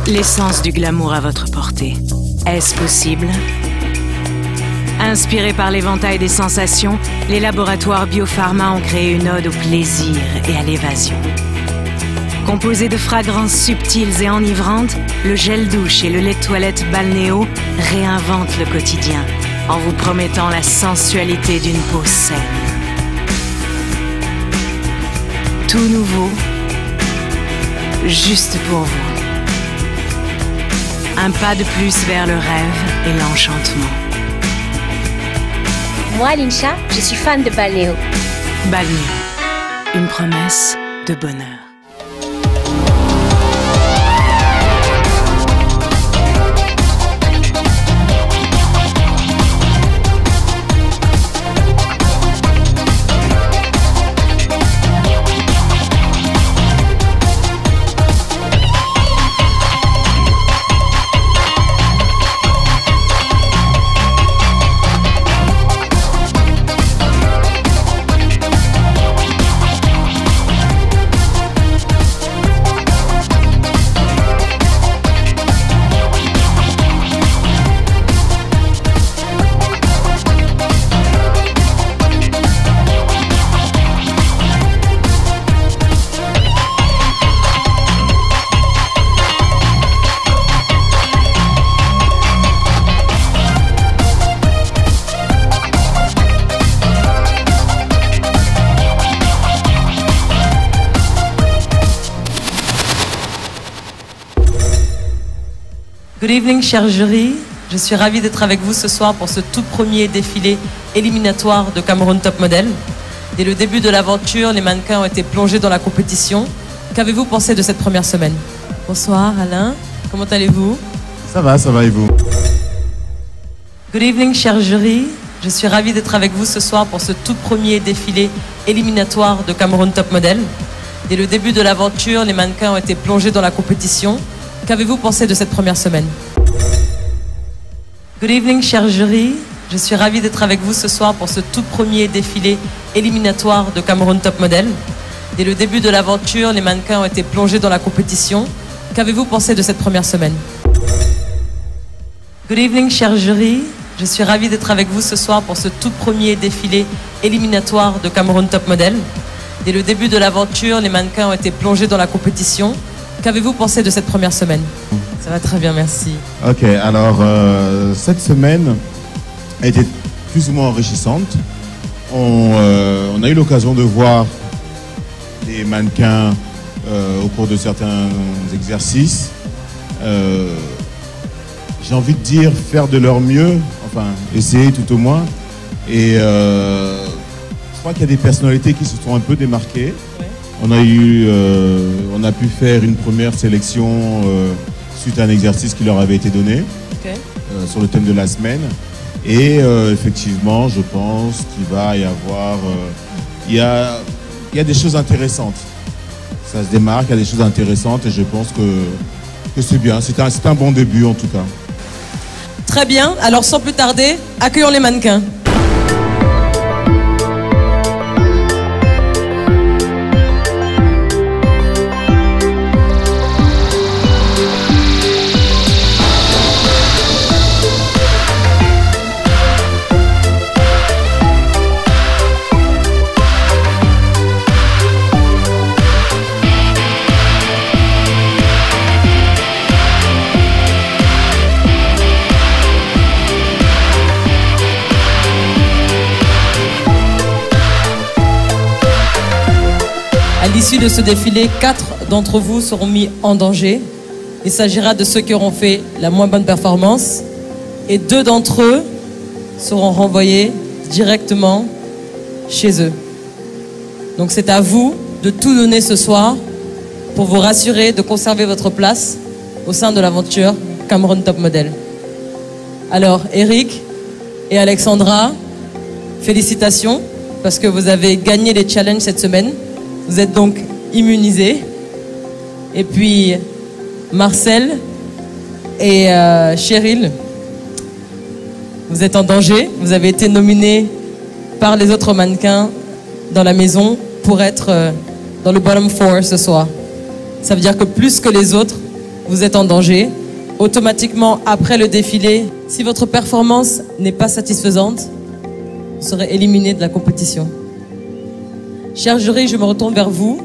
L'essence du glamour à votre portée. Est-ce possible? Inspirés par l'éventail des sensations, les laboratoires Biopharma ont créé une ode au plaisir et à l'évasion. Composé de fragrances subtiles et enivrantes, le gel douche et le lait de toilette Balnéo réinventent le quotidien en vous promettant la sensualité d'une peau saine. Tout nouveau, juste pour vous. Un pas de plus vers le rêve et l'enchantement. Moi, Linsha, je suis fan de Balnéo. Balnéo, une promesse de bonheur. Good evening, chère jury. Je suis ravie d'être avec vous ce soir pour ce tout premier défilé éliminatoire de Cameroun Top Model. Dès le début de l'aventure, les mannequins ont été plongés dans la compétition. Qu'avez-vous pensé de cette première semaine? Bonsoir Alain, comment allez-vous? Ça va et vous? Good evening, chère jury. Je suis ravie d'être avec vous ce soir pour ce tout premier défilé éliminatoire de Cameroun Top Model. Dès le début de l'aventure, les mannequins ont été plongés dans la compétition. Qu'avez-vous pensé de cette première semaine? Good evening, chère jury. Je suis ravie d'être avec vous ce soir pour ce tout premier défilé éliminatoire de Cameroun Top Model. Dès le début de l'aventure, les mannequins ont été plongés dans la compétition. Qu'avez-vous pensé de cette première semaine? Good evening, chère jury. Je suis ravie d'être avec vous ce soir pour ce tout premier défilé éliminatoire de Cameroun Top Model. Dès le début de l'aventure, les mannequins ont été plongés dans la compétition. Qu'avez-vous pensé de cette première semaine? Ça va très bien, merci. Ok, alors cette semaine a été plus ou moins enrichissante. On a eu l'occasion de voir les mannequins au cours de certains exercices. J'ai envie de dire faire de leur mieux, enfin essayer tout au moins. Et je crois qu'il y a des personnalités qui se sont un peu démarquées. On a pu faire une première sélection suite à un exercice qui leur avait été donné sur le thème de la semaine. Et effectivement, je pense qu'il va y avoir... Il y a des choses intéressantes. Ça se démarque, il y a des choses intéressantes et je pense que c'est bien. C'est un bon début en tout cas. Très bien, alors sans plus tarder, accueillons les mannequins. À l'issue de ce défilé, 4 d'entre vous seront mis en danger. Il s'agira de ceux qui auront fait la moins bonne performance et 2 d'entre eux seront renvoyés directement chez eux. Donc c'est à vous de tout donner ce soir pour vous rassurer de conserver votre place au sein de l'aventure Cameroun Top Model. Alors Eric et Alexandra, félicitations parce que vous avez gagné les challenges cette semaine. Vous êtes donc immunisés. Et puis Marcel et Cheryl, vous êtes en danger. Vous avez été nominés par les autres mannequins dans la maison pour être dans le bottom 4 ce soir. Ça veut dire que plus que les autres, vous êtes en danger. Automatiquement, après le défilé, si votre performance n'est pas satisfaisante, vous serez éliminé de la compétition. Cher jury, je me retourne vers vous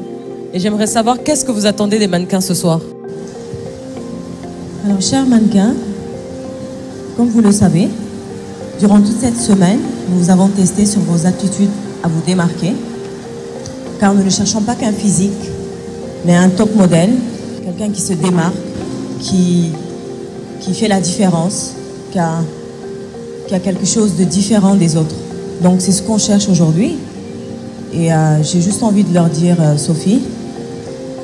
et j'aimerais savoir qu'est-ce que vous attendez des mannequins ce soir. Alors, chers mannequins, comme vous le savez, durant toute cette semaine, nous vous avons testé sur vos aptitudes à vous démarquer, car nous ne cherchons pas qu'un physique, mais un top modèle, quelqu'un qui se démarque, qui fait la différence, qui a quelque chose de différent des autres. Donc c'est ce qu'on cherche aujourd'hui. Et j'ai juste envie de leur dire, Sophie,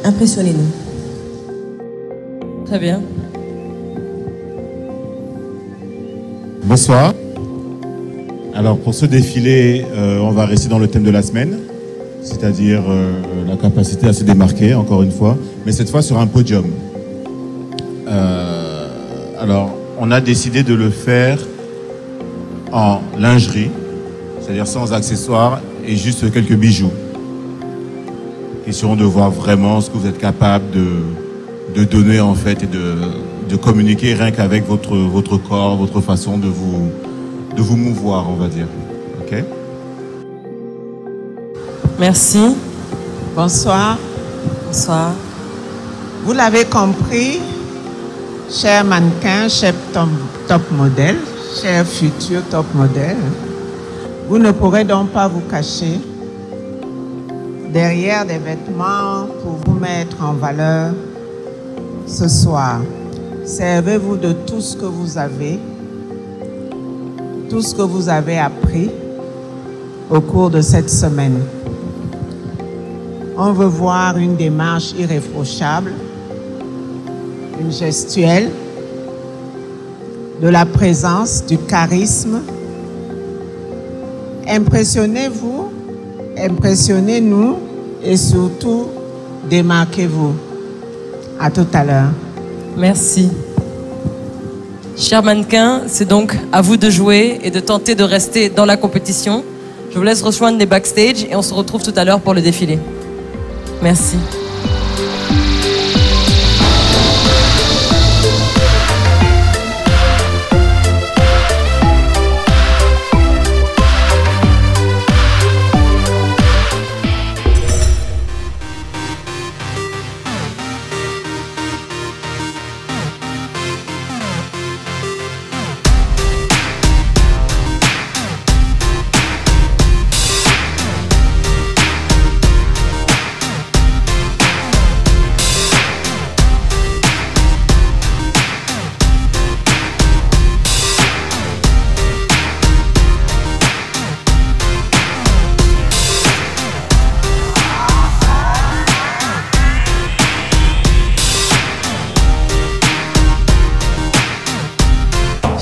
impressionnez-nous. Très bien. Bonsoir. Alors pour ce défilé, on va rester dans le thème de la semaine, c'est-à-dire la capacité à se démarquer, encore une fois, mais cette fois sur un podium. Alors, on a décidé de le faire en lingerie, c'est-à-dire sans accessoires et juste quelques bijoux. Question de voir vraiment ce que vous êtes capable de donner en fait et de communiquer rien qu'avec votre corps, votre façon de vous mouvoir, on va dire. Ok ? Merci. Bonsoir. Bonsoir. Vous l'avez compris, chers mannequins, chers top modèles, chers futurs top modèles, vous ne pourrez donc pas vous cacher derrière des vêtements pour vous mettre en valeur ce soir. Servez-vous de tout ce que vous avez appris au cours de cette semaine. On veut voir une démarche irréprochable, une gestuelle, de la présence, du charisme. Impressionnez-vous, impressionnez-nous et surtout, démarquez-vous. À tout à l'heure. Merci. Chers mannequins, c'est donc à vous de jouer et de tenter de rester dans la compétition. Je vous laisse rejoindre les backstage et on se retrouve tout à l'heure pour le défilé. Merci.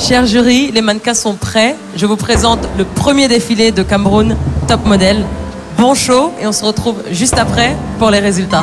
Chers jury, les mannequins sont prêts. Je vous présente le premier défilé de Cameroun Top Model. Bon show et on se retrouve juste après pour les résultats.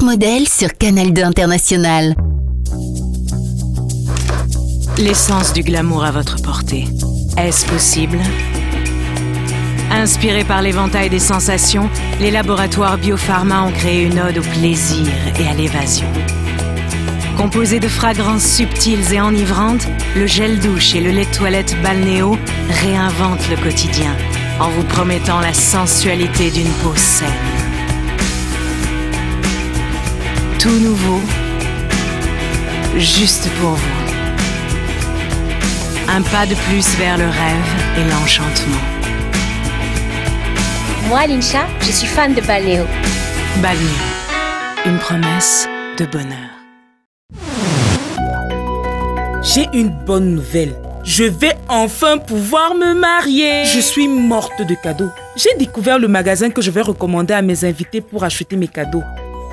Modèle sur Canal 2 International. L'essence du glamour à votre portée. Est-ce possible? Inspirés par l'éventail des sensations, les laboratoires Biopharma ont créé une ode au plaisir et à l'évasion. Composé de fragrances subtiles et enivrantes, le gel douche et le lait de toilette Balnéo réinventent le quotidien en vous promettant la sensualité d'une peau saine. Tout nouveau, juste pour vous. Un pas de plus vers le rêve et l'enchantement. Moi, Linsha, je suis fan de Balnéo. Balnéo, une promesse de bonheur. J'ai une bonne nouvelle. Je vais enfin pouvoir me marier. Je suis morte de cadeaux. J'ai découvert le magasin que je vais recommander à mes invités pour acheter mes cadeaux.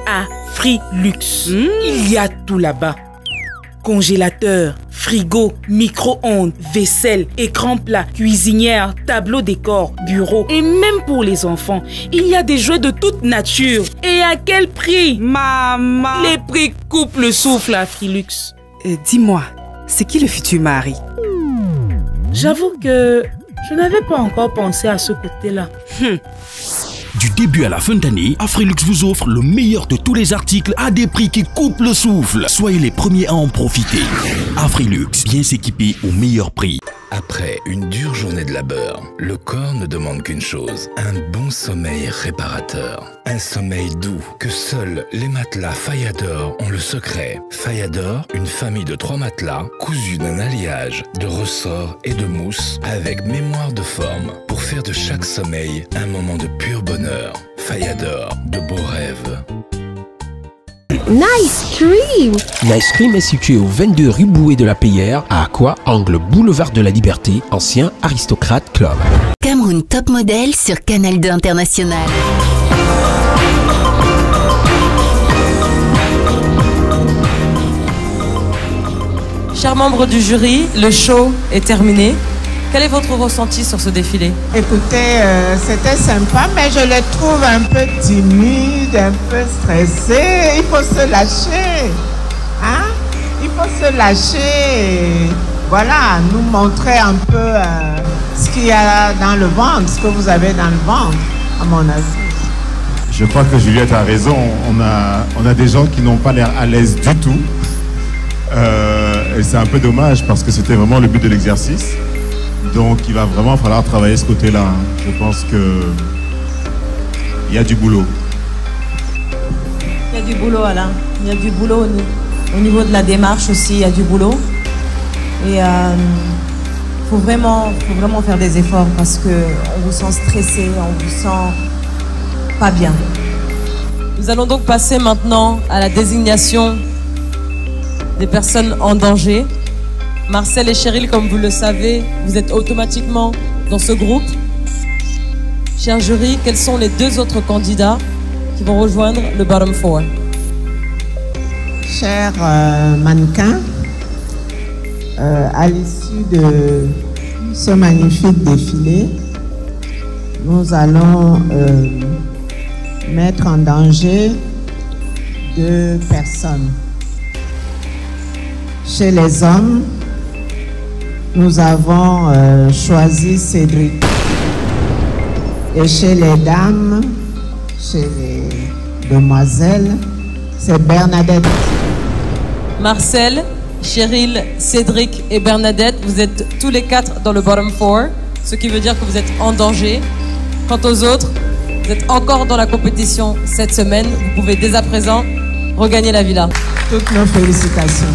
Afrilux. Il y a tout là-bas. Congélateur, frigo, micro-ondes, vaisselle, écran plat, cuisinière, tableau décor, bureau et même pour les enfants. Il y a des jouets de toute nature. Et à quel prix? Maman! Les prix coupent le souffle à Afrilux. Dis-moi, c'est qui le futur mari? J'avoue que je n'avais pas encore pensé à ce côté-là. Du début à la fin d'année, Afrilux vous offre le meilleur de tous les articles à des prix qui coupent le souffle. Soyez les premiers à en profiter. Afrilux, bien s'équiper au meilleur prix. Après une dure journée de labeur, le corps ne demande qu'une chose, un bon sommeil réparateur. Un sommeil doux que seuls les matelas Fayador ont le secret. Fayador, une famille de 3 matelas cousus d'un alliage de ressorts et de mousse avec mémoire de forme pour faire de chaque sommeil un moment de pur bonheur. Fayador, de beaux rêves. Nice Cream! Nice Cream est situé au 22 rue Bouet de la Payère, à Aqua, angle boulevard de la Liberté, ancien Aristocrate Club. Cameroun Top Model sur Canal 2 International. Chers membres du jury, le show est terminé. Quel est votre ressenti sur ce défilé? Écoutez, c'était sympa, mais je les trouve un peu timides, un peu stressés. Il faut se lâcher. Hein? Il faut se lâcher et voilà, nous montrer un peu ce qu'il y a dans le ventre, ce que vous avez dans le ventre, à mon avis. Je crois que Juliette a raison. On a des gens qui n'ont pas l'air à l'aise du tout. Et c'est un peu dommage parce que c'était vraiment le but de l'exercice. Donc il va vraiment falloir travailler ce côté-là. Je pense que il y a du boulot. Il y a du boulot, Alain. Il y a du boulot au niveau de la démarche aussi. Il y a du boulot. Et faut vraiment faire des efforts parce que on vous sent stressé, on vous sent pas bien. Nous allons donc passer maintenant à la désignation des personnes en danger. Marcel et Cheryl, comme vous le savez, vous êtes automatiquement dans ce groupe. Cher jury, quels sont les 2 autres candidats qui vont rejoindre le bottom 4? Chers mannequins, à l'issue de ce magnifique défilé, nous allons mettre en danger 2 personnes. Chez les hommes, nous avons choisi Cédric. Et chez les dames, chez les demoiselles, c'est Bernadette. Marcel, Cheryl, Cédric et Bernadette, vous êtes tous les 4 dans le bottom 4, ce qui veut dire que vous êtes en danger. Quant aux autres, vous êtes encore dans la compétition cette semaine. Vous pouvez dès à présent regagner la villa. Toutes nos félicitations.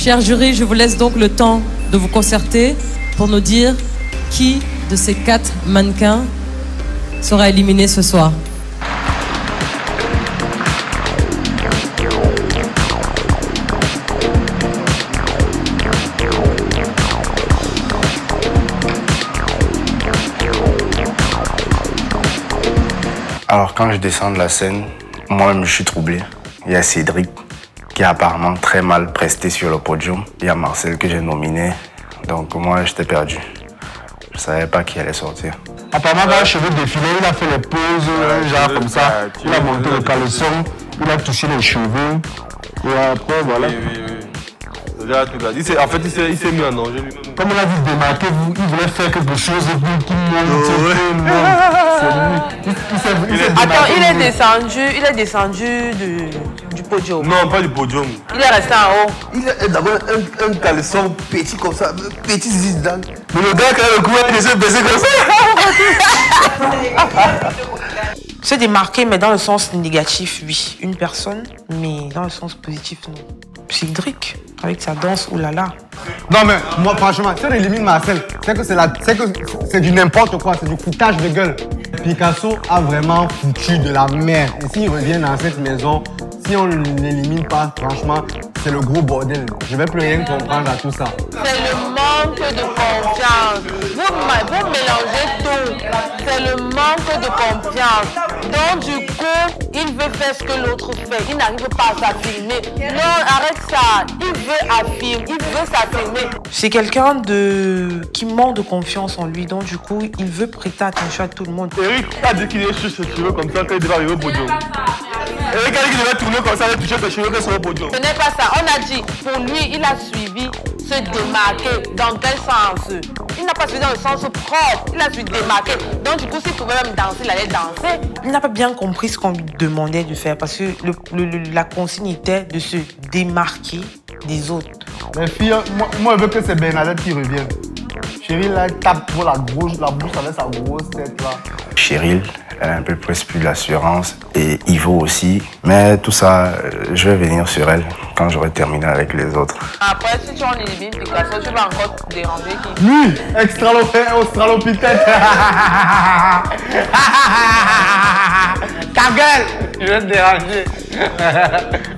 Cher jury, je vous laisse donc le temps de vous concerter pour nous dire qui de ces 4 mannequins sera éliminé ce soir. Alors quand je descends de la scène, moi-même je suis troublé. Il y a Cédric qui a apparemment très mal presté sur le podium. Il y a Marcel que j'ai nominé. Donc moi j'étais perdu. Je savais pas qui allait sortir. Apparemment quand le cheveu défilé, il a fait les poses, genre comme ça. Il a monté le caleçon, il a touché les cheveux. Et après voilà. En fait, il s'est mis en danger lui-même. Comme on a dit, démarquez-vous, il voulait faire quelque chose pour tout le monde. Attends, il est descendu du podium. Non, pas du podium. Il est resté en haut. Il a d'abord un caleçon petit comme ça, petit zizdan. Mais le gars, quand le coup, il s'est baissé comme ça. Se démarquer, mais dans le sens négatif, oui. Une personne, mais dans le sens positif, non. Cédric, avec sa danse, oulala. Non mais, moi franchement, si on élimine Marcel, c'est que c'est du n'importe quoi, c'est du foutage de gueule. Picasso a vraiment foutu de la merde. Et s'il revient dans cette maison, si on ne l'élimine pas, franchement, c'est le gros bordel. Je vais plus rien comprendre à tout ça. C'est le manque de confiance. Vous mélangez tout. C'est le manque de confiance. Donc du coup, il veut faire ce que l'autre fait. Il n'arrive pas à s'affirmer. Non, arrête ça. Il veut affirmer. Il veut s'affirmer. C'est quelqu'un qui manque de confiance en lui. Donc du coup, il veut prêter attention à tout le monde. Eric a dit qu'il est sur ses cheveux comme ça quand il devait arriver au podium. Eric a dit qu'il devait tourner comme ça, il toucher ses cheveux quand il sera au podium. Ce n'est pas ça. On a dit, pour lui, il a suivi se démarquer. Dans quel sens? Il n'a pas suivi dans le sens propre. Il a suivi démarquer. Donc du coup, s'il pouvait même danser, il allait danser. Il n'a pas bien compris ce qu'on lui demandait de faire parce que la consigne était de se démarquer des autres. Les filles, moi je veux que c'est Bernadette qui revienne. Cheryl là, tape pour la bouche avec sa grosse tête là. Cheryl, elle a un peu plus d'assurance et Ivo aussi. Mais tout ça, je vais venir sur elle quand j'aurai terminé avec les autres. Après, si tu en élimines Picasso, tu vas encore te déranger qui? Lui, australopithèque. Ta gueule! Je vais te déranger.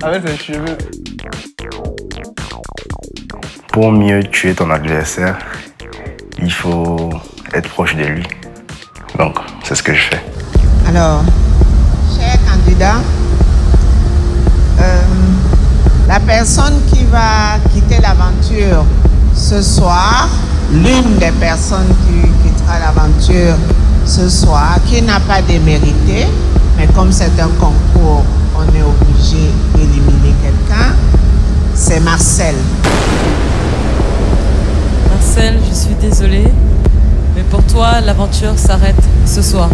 Avec ses cheveux. Pour mieux tuer ton adversaire, il faut être proche de lui. Donc, c'est ce que je fais. Alors, chers candidats, la personne qui va quitter l'aventure ce soir, l'une des personnes qui quittera l'aventure ce soir, qui n'a pas démérité, mais comme c'est un concours, on est obligé d'éliminer quelqu'un, c'est Marcel. Marcel, je suis désolée, mais pour toi, l'aventure s'arrête ce soir.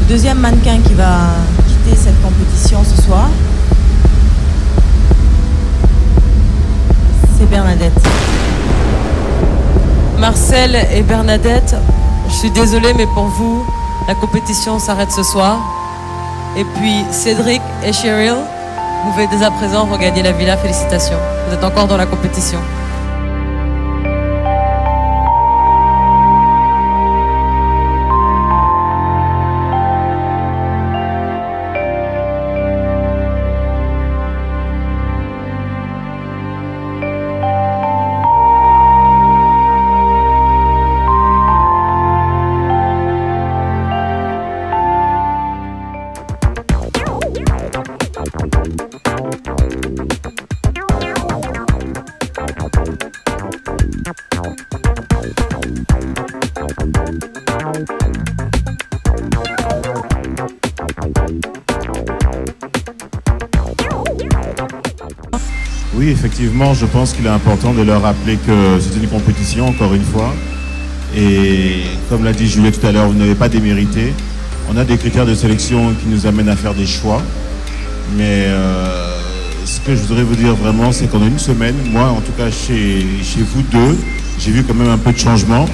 Le deuxième mannequin qui va quitter cette compétition ce soir, c'est Bernadette. Marcel et Bernadette, je suis désolée, mais pour vous, la compétition s'arrête ce soir. Et puis Cédric et Cheryl, vous pouvez dès à présent regagner la villa. Félicitations, vous êtes encore dans la compétition. Oui, effectivement, je pense qu'il est important de leur rappeler que c'est une compétition, encore une fois. Et comme l'a dit Juliette tout à l'heure, vous n'avez pas démérité. On a des critères de sélection qui nous amènent à faire des choix. Mais ce que je voudrais vous dire vraiment, c'est qu'en une semaine, moi, en tout cas chez vous deux, j'ai vu quand même un peu de changement.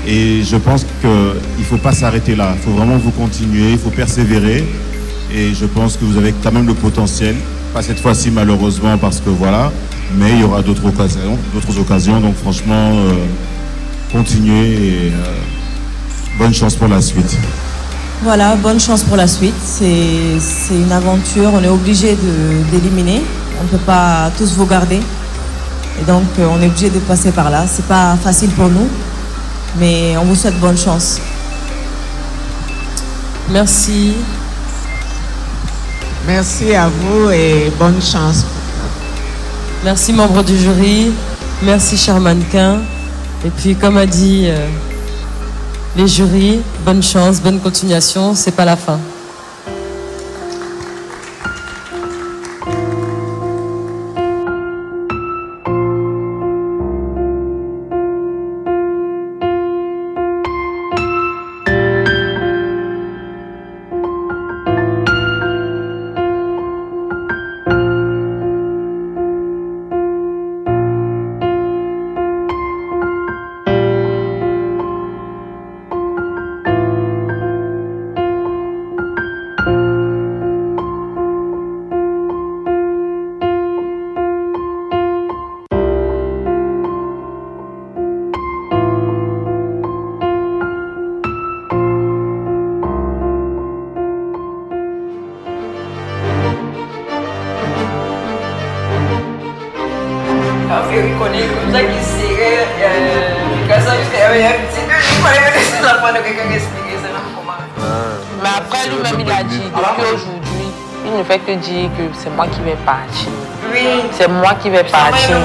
Et je pense qu'il ne faut pas s'arrêter là. Il faut vraiment vous continuer, il faut persévérer. Et je pense que vous avez quand même le potentiel. Pas cette fois-ci malheureusement parce que voilà. Mais il y aura d'autres occasions. Donc franchement, continuez et bonne chance pour la suite. Voilà, bonne chance pour la suite. C'est une aventure, on est obligé d'éliminer. On ne peut pas tous vous garder. Et donc, on est obligé de passer par là. C'est pas facile pour nous, mais on vous souhaite bonne chance. Merci. Merci à vous et bonne chance. Merci, membres du jury. Merci, cher mannequin. Et puis, comme a dit les jurys, bonne chance, bonne continuation. C'est pas la fin. Mais après lui-même il a dit, depuis aujourd'hui, il ne fait que dire que c'est moi qui vais partir. Oui. C'est moi qui vais partir.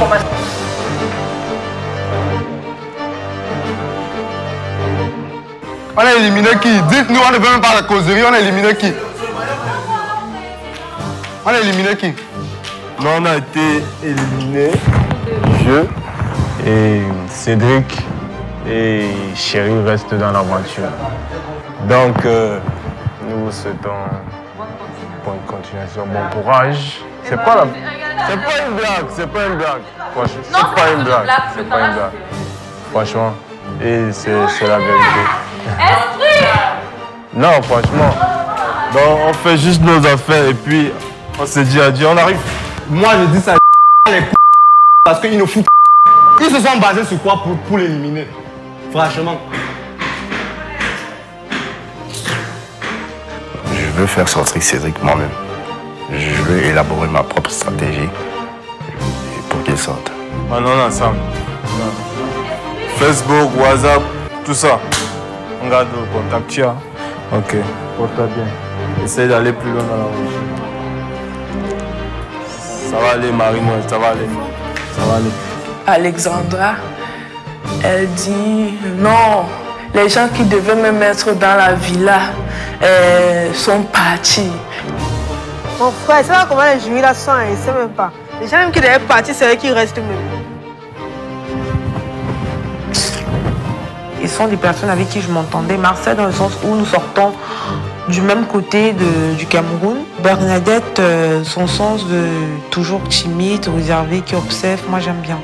On a éliminé qui? Dites-nous, on ne veut même pas la causerie, on a éliminé qui? On a éliminé qui? Non, on a été éliminé du jeu et Cédric et Chéri restent dans l'aventure. Donc, nous vous souhaitons bonne continuation, bon courage. C'est pas une blague, c'est pas une blague. Franchement, c'est pas une blague, c'est pas une blague. Franchement, et c'est la vérité. Non, franchement. Donc, on fait juste nos affaires et puis on se dit adieu, on arrive. Moi, je dis ça les parce qu'ils nous foutent. Ils se sont basés sur quoi pour l'éliminer? Franchement. Je veux faire sortir Cédric moi-même. Je veux élaborer ma propre stratégie pour qu'il sorte. On est ensemble. Facebook, WhatsApp, tout ça. On garde le contact. Tiens. Ok. Porte-toi bien. Essaye d'aller plus loin dans la route. Ça va aller, Marino, ça va aller. Ça va aller. Alexandra, elle dit non, les gens qui devaient me mettre dans la villa sont partis. Mon frère, c'est là comment les jurys là sont, ils ne savent même pas. Les gens même qui devaient partir, c'est eux qui restent même. Ils sont des personnes avec qui je m'entendais. Marcel, dans le sens où nous sortons du même côté du Cameroun. Bernadette, son sens de toujours timide, réservé, qui observe, moi j'aime bien.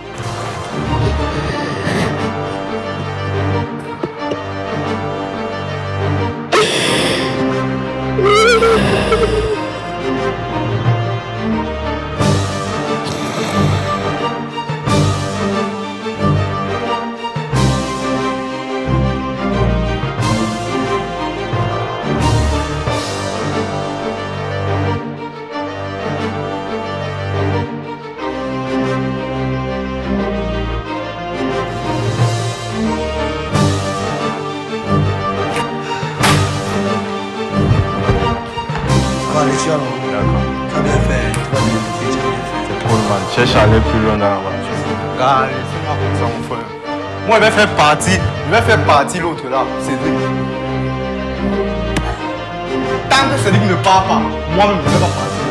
Cherche à aller plus loin dans la voiture. Regarde, laissez-moi comme ça, mon frère. Moi, je vais faire partie l'autre là, Cédric. Tant que Cédric ne part pas, moi-même, je ne vais pas partir.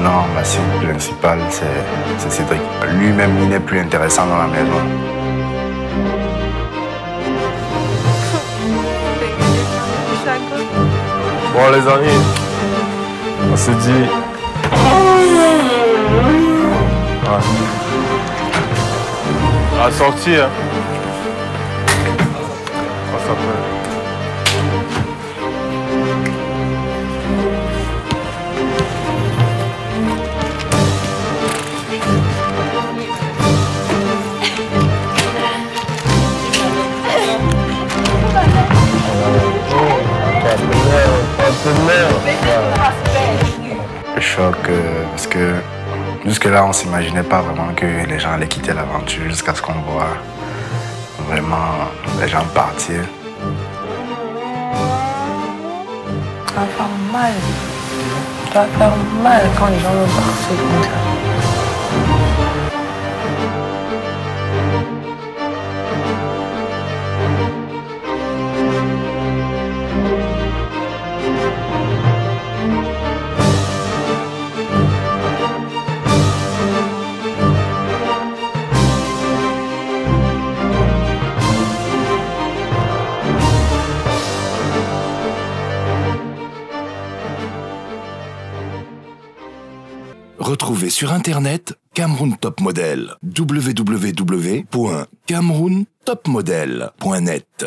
Non, ma cible principale, c'est Cédric. Lui-même, il n'est plus intéressant dans la maison. Bon les amis, on se dit... Ouais. À la sortie, hein. On s'appelle. Le choc, parce que jusque-là, on ne s'imaginait pas vraiment que les gens allaient quitter l'aventure jusqu'à ce qu'on voit vraiment les gens partir. Ça va faire mal. Ça va faire mal quand les gens vont partir comme ça. Retrouvez sur Internet Cameroun Top Model. www.camerountopmodel.net.